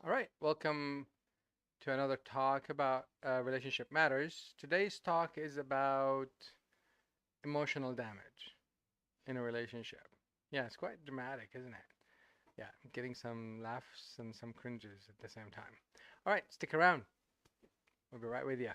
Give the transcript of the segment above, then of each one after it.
All right, welcome to another talk about relationship matters. Today's talk is about emotional damage in a relationship. Yeah, it's quite dramatic, isn't it? Yeah, I'm getting some laughs and some cringes at the same time. All right, stick around. We'll be right with you.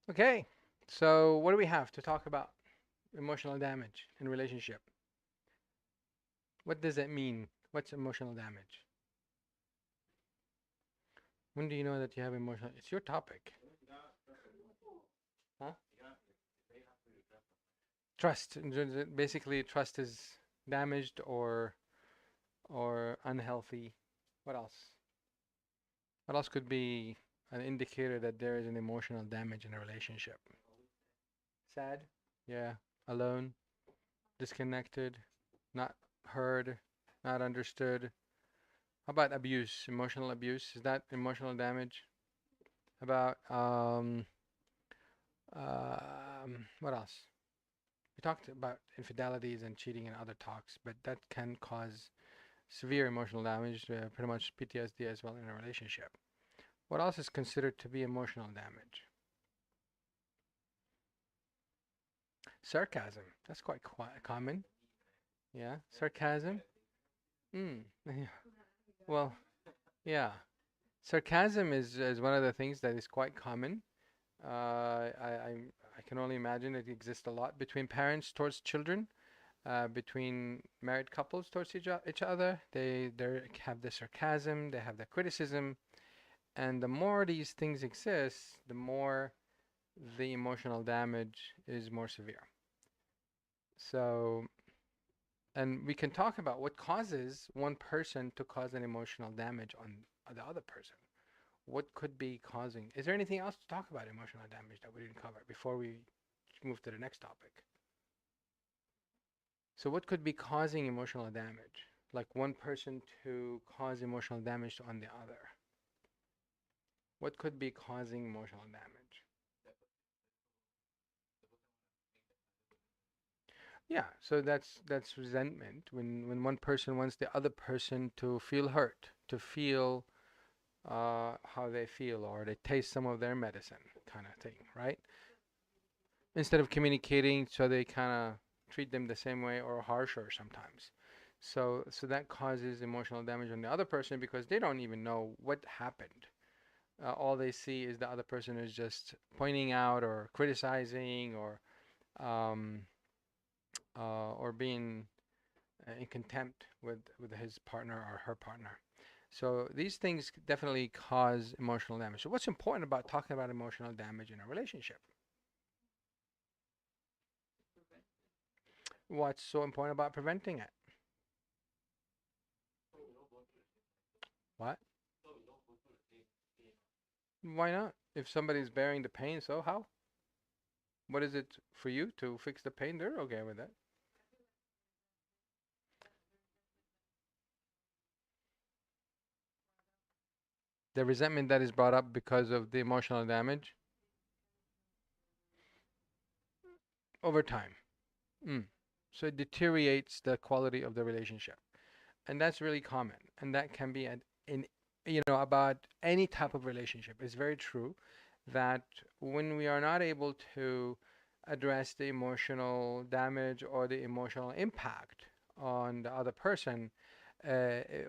Okay, so what do we have to talk about? Emotional damage in relationship. What does that mean? What's emotional damage? When do you know that you have emotional? It's your topic, huh? Trust. Basically, trust is damaged or unhealthy. What else? What else could be an indicator that there is an emotional damage in a relationship? Sad? Yeah. Alone, disconnected, not heard, not understood. How about abuse? Emotional abuse? Is that emotional damage? About what else? We talked about infidelities and cheating and other talks, but that can cause severe emotional damage, pretty much PTSD as well in a relationship. What else is considered to be emotional damage? Sarcasm. That's quite common. Yeah, sarcasm. Mm. Well, yeah. Sarcasm is one of the things that is quite common. I can only imagine it exists a lot between parents towards children, between married couples towards each other. They have the sarcasm, they have the criticism, and the more these things exist, the more the emotional damage is more severe. So, and we can talk about what causes one person to cause an emotional damage on the other person. What could be causing? Is there anything else to talk about emotional damage that we didn't cover before we move to the next topic? So, what could be causing emotional damage? Like one person to cause emotional damage on the other. What could be causing emotional damage? Yeah, so that's resentment when one person wants the other person to feel hurt, to feel how they feel, or they taste some of their medicine, kind of thing, right? Instead of communicating, so they kind of treat them the same way or harsher sometimes. So that causes emotional damage on the other person because they don't even know what happened. All they see is the other person is just pointing out or criticizing um, or being in contempt with his partner or her partner. So these things definitely cause emotional damage. So what's important about talking about emotional damage in a relationship? What's so important about preventing it? What? Why not? If somebody's bearing the pain, so how? What is it for you to fix the pain? They're okay with it. The resentment that is brought up because of the emotional damage over time. Mm. So it deteriorates the quality of the relationship. And that's really common. And that can be in, about any type of relationship. It's very true that when we are not able to address the emotional damage or the emotional impact on the other person,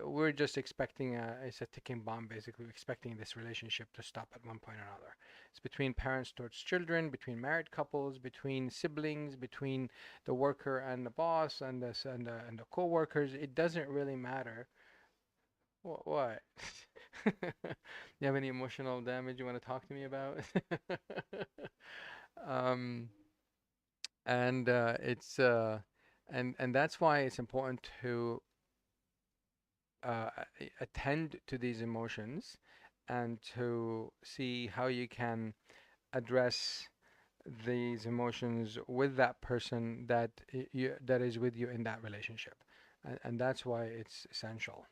we're just expecting it's a ticking bomb, basically. We're expecting this relationship to stop at one point or another. It's between parents towards children, between married couples, between siblings, between the worker and the boss and the co-workers. It doesn't really matter. What? You have any emotional damage you want to talk to me about? um, and it's and that's why it's important to attend to these emotions and to see how you can address these emotions with that person that is with you in that relationship, and that's why it's essential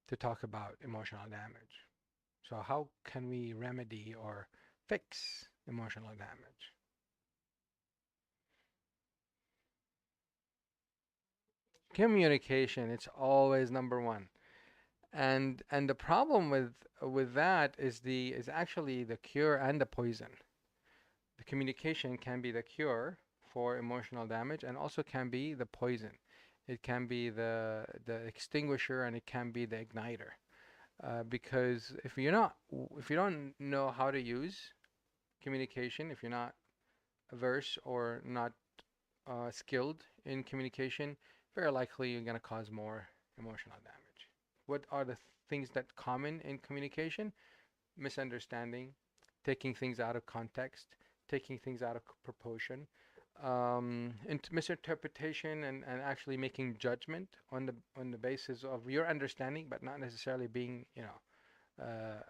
to talk about emotional damage. So how can we remedy or fix emotional damage? Communication, it's always number one. And the problem with that is actually the cure and the poison. The communication can be the cure for emotional damage and also can be the poison. It can be the extinguisher and it can be the igniter. Because if you don't know how to use communication, if you're not averse or not skilled in communication, very likely you're going to cause more emotional damage. What are the things that common in communication? Misunderstanding, taking things out of context, taking things out of proportion, misinterpretation, and actually making judgment on the basis of your understanding, but not necessarily being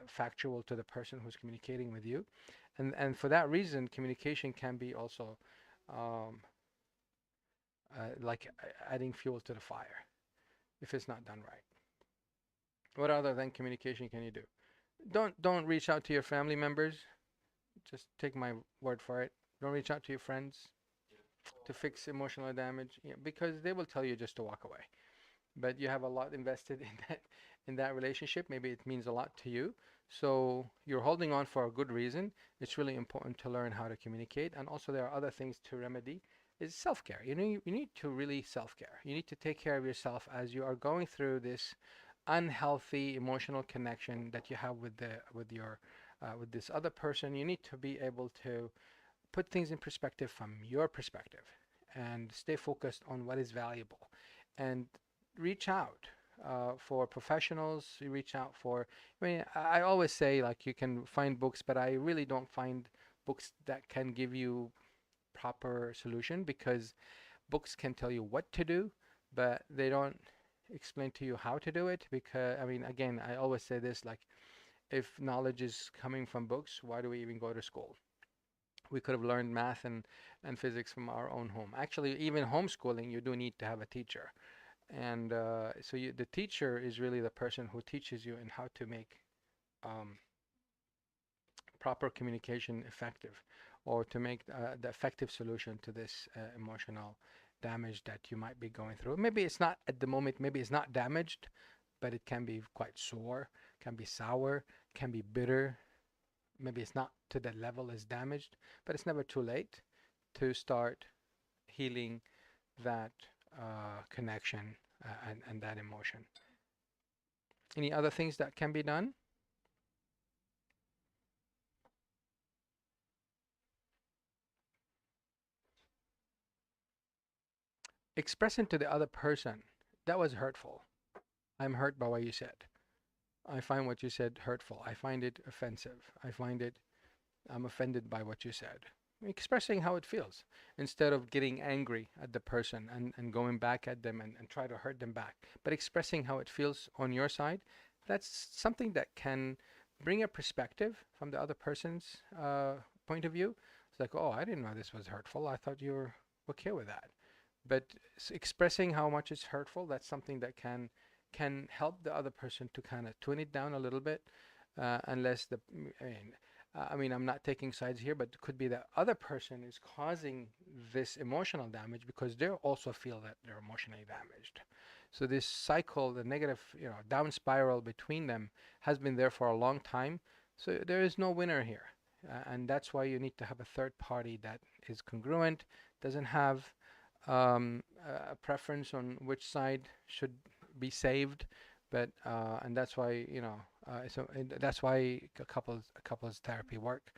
factual to the person who's communicating with you. And for that reason, communication can be also um, like adding fuel to the fire if it's not done right. What other than communication can you do? Don't reach out to your family members. Just take my word for it. Don't reach out to your friends to fix emotional damage, because they will tell you just to walk away. But you have a lot invested in that relationship. Maybe it means a lot to you. So you're holding on for a good reason. It's really important to learn how to communicate. And also there are other things to remedy. Is self-care. You need to really self-care. You need to take care of yourself as you are going through this unhealthy emotional connection that you have with this other person. You need to be able to put things in perspective from your perspective and stay focused on what is valuable and reach out for professionals. You reach out for, I mean, I always say like you can find books, but I really don't find books that can give you proper solution, because books can tell you what to do, but they don't explain to you how to do it. Because I mean, again, I always say this, like, if knowledge is coming from books, why do we even go to school? We could have learned math and physics from our own home. Actually, even homeschooling, you do need to have a teacher. And the teacher is really the person who teaches you in how to make um, proper communication effective, or to make the effective solution to this emotional damage that you might be going through. Maybe it's not at the moment, maybe it's not damaged, but it can be quite sore, can be sour, can be bitter. Maybe it's not to the level as damaged, but it's never too late to start healing that connection and that emotion. Any other things that can be done? Expressing to the other person, that was hurtful. I'm hurt by what you said. I find what you said hurtful. I find it offensive. I'm offended by what you said. Expressing how it feels instead of getting angry at the person and going back at them and try to hurt them back. But expressing how it feels on your side, that's something that can bring a perspective from the other person's point of view. It's like, oh, I didn't know this was hurtful. I thought you were okay with that. But expressing how much it's hurtful, that's something that can help the other person to kind of tune it down a little bit, unless I mean, I'm not taking sides here, but it could be that other person is causing this emotional damage because they also feel that they're emotionally damaged. So this cycle, the negative, down spiral between them has been there for a long time. So there is no winner here. And that's why you need to have a third party that is congruent, doesn't have a preference on which side should be saved, but and that's why and that's why couples therapy work,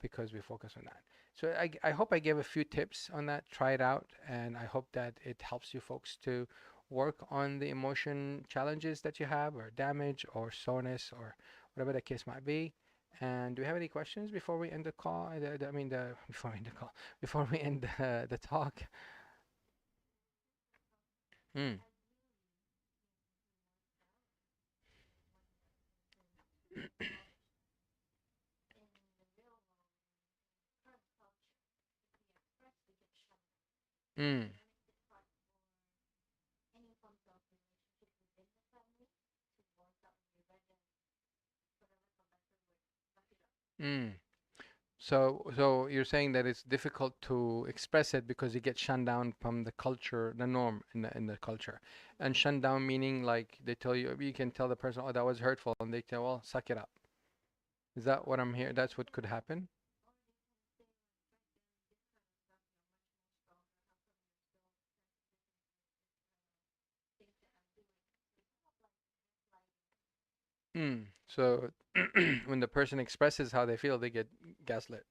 because we focus on that. So I hope I gave a few tips on that. Try it out, and I hope that it helps you folks to work on the emotion challenges that you have, or damage, or soreness, or whatever the case might be. And do we have any questions before we end the call? I mean, before we end the call, before we end the talk. Mm. Mm. Mm. So you're saying that it's difficult to express it because you get shut down from the culture, the norm in the culture, and shut down meaning like they tell you you can tell the person, oh, that was hurtful, and they tell, well, suck it up. Is that what I'm hearing? That's what could happen. Mm. So when the person expresses how they feel, they get gaslit.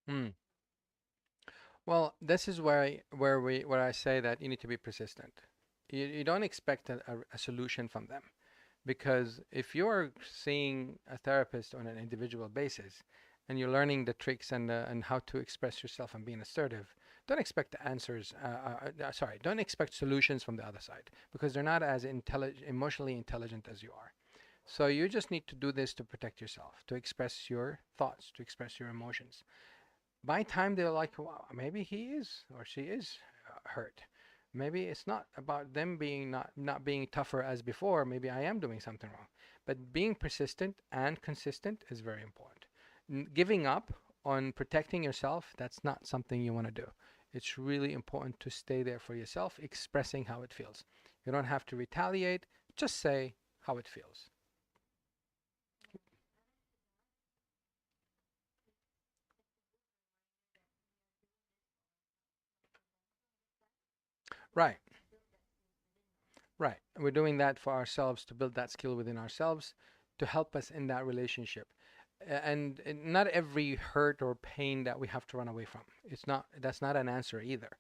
Mm. Well, this is where I say that you need to be persistent. You don't expect a solution from them. Because if you're seeing a therapist on an individual basis and you're learning the tricks and how to express yourself and being assertive, don't expect answers. Sorry, don't expect solutions from the other side because they're not as emotionally intelligent as you are. So you just need to do this to protect yourself, to express your thoughts, to express your emotions. By time they're like, wow, maybe he is or she is hurt. Maybe it's not about them being not being tougher as before. Maybe I am doing something wrong. But being persistent and consistent is very important. Giving up on protecting yourself, that's not something you want to do. It's really important to stay there for yourself, expressing how it feels. You don't have to retaliate, just say how it feels. Right. Right. We're doing that for ourselves to build that skill within ourselves to help us in that relationship. And not every hurt or pain that we have to run away from. It's not, that's not an answer either.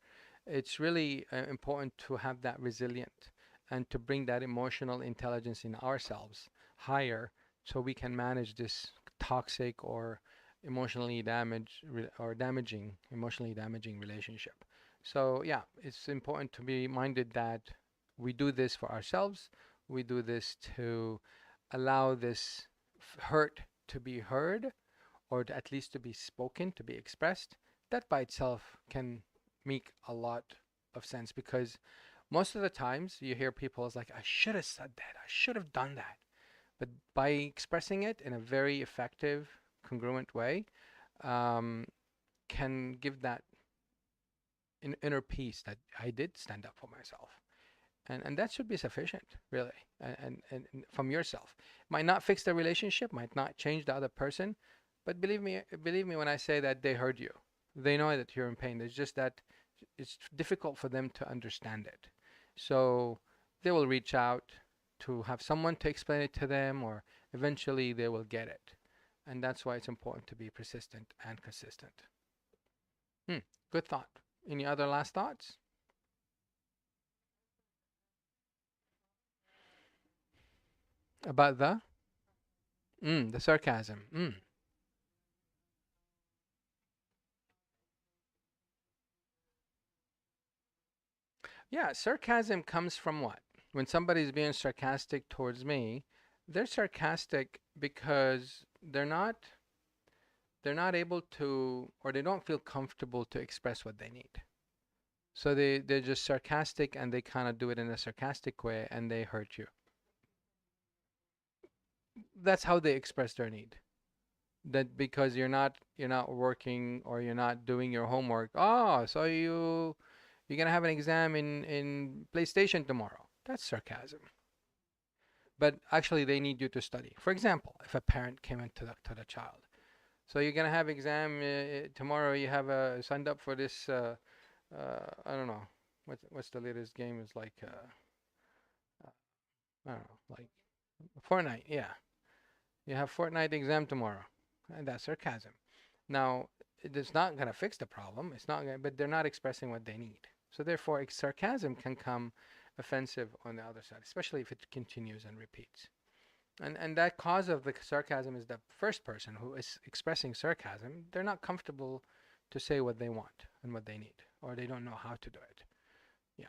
It's really important to have that resilient and to bring that emotional intelligence in ourselves higher so we can manage this toxic or emotionally damaging relationship. So yeah, it's important to be minded that we do this for ourselves. We do this to allow this hurt to be heard or at least to be spoken, to be expressed. That by itself can make a lot of sense because most of the times you hear people is like, I should have said that, I should have done that. But by expressing it in a very effective, congruent way, um, can give that inner peace that I did stand up for myself. And that should be sufficient, really. And from yourself, might not fix the relationship, might not change the other person, but believe me when I say that they heard you. They know that you're in pain. It's just that it's difficult for them to understand it. So they will reach out to have someone to explain it to them, or eventually they will get it. And that's why it's important to be persistent and consistent. Hmm, good thought. Any other last thoughts about the sarcasm? Yeah, sarcasm comes from what? When somebody's being sarcastic towards me, they're sarcastic because they're not able to or they don't feel comfortable to express what they need. So they're just sarcastic and they kind of do it in a sarcastic way and they hurt you. That's how they express their need. That because you're not working or you're not doing your homework. Oh, so you're gonna have an exam in PlayStation tomorrow. That's sarcasm. But actually they need you to study. For example, if a parent came into the child, so you're gonna have exam tomorrow. You have signed up for this. I don't know what's the latest game is like. Uh, I don't know, like Fortnite. Yeah, you have Fortnite exam tomorrow, and that's sarcasm. Now it's not gonna fix the problem. It's not gonna, but they're not expressing what they need. So therefore, sarcasm can come offensive on the other side, especially if it continues and repeats. And that cause of the sarcasm is the first person who is expressing sarcasm. They're not comfortable to say what they want and what they need, or they don't know how to do it. Yeah.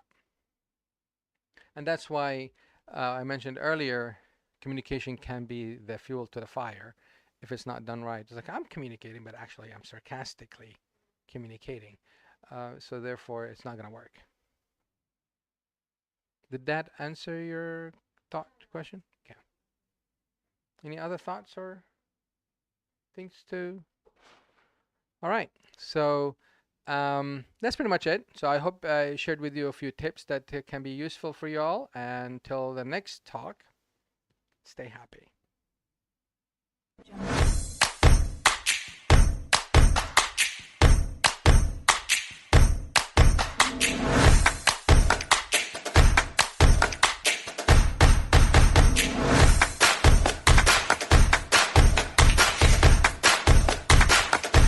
And that's why I mentioned earlier, communication can be the fuel to the fire if it's not done right. It's like I'm communicating, but actually I'm sarcastically communicating. So therefore, it's not going to work. Did that answer your thought question? Okay. Any other thoughts or things to? All right. So that's pretty much it. So I hope I shared with you a few tips that can be useful for you all. Until the next talk, stay happy.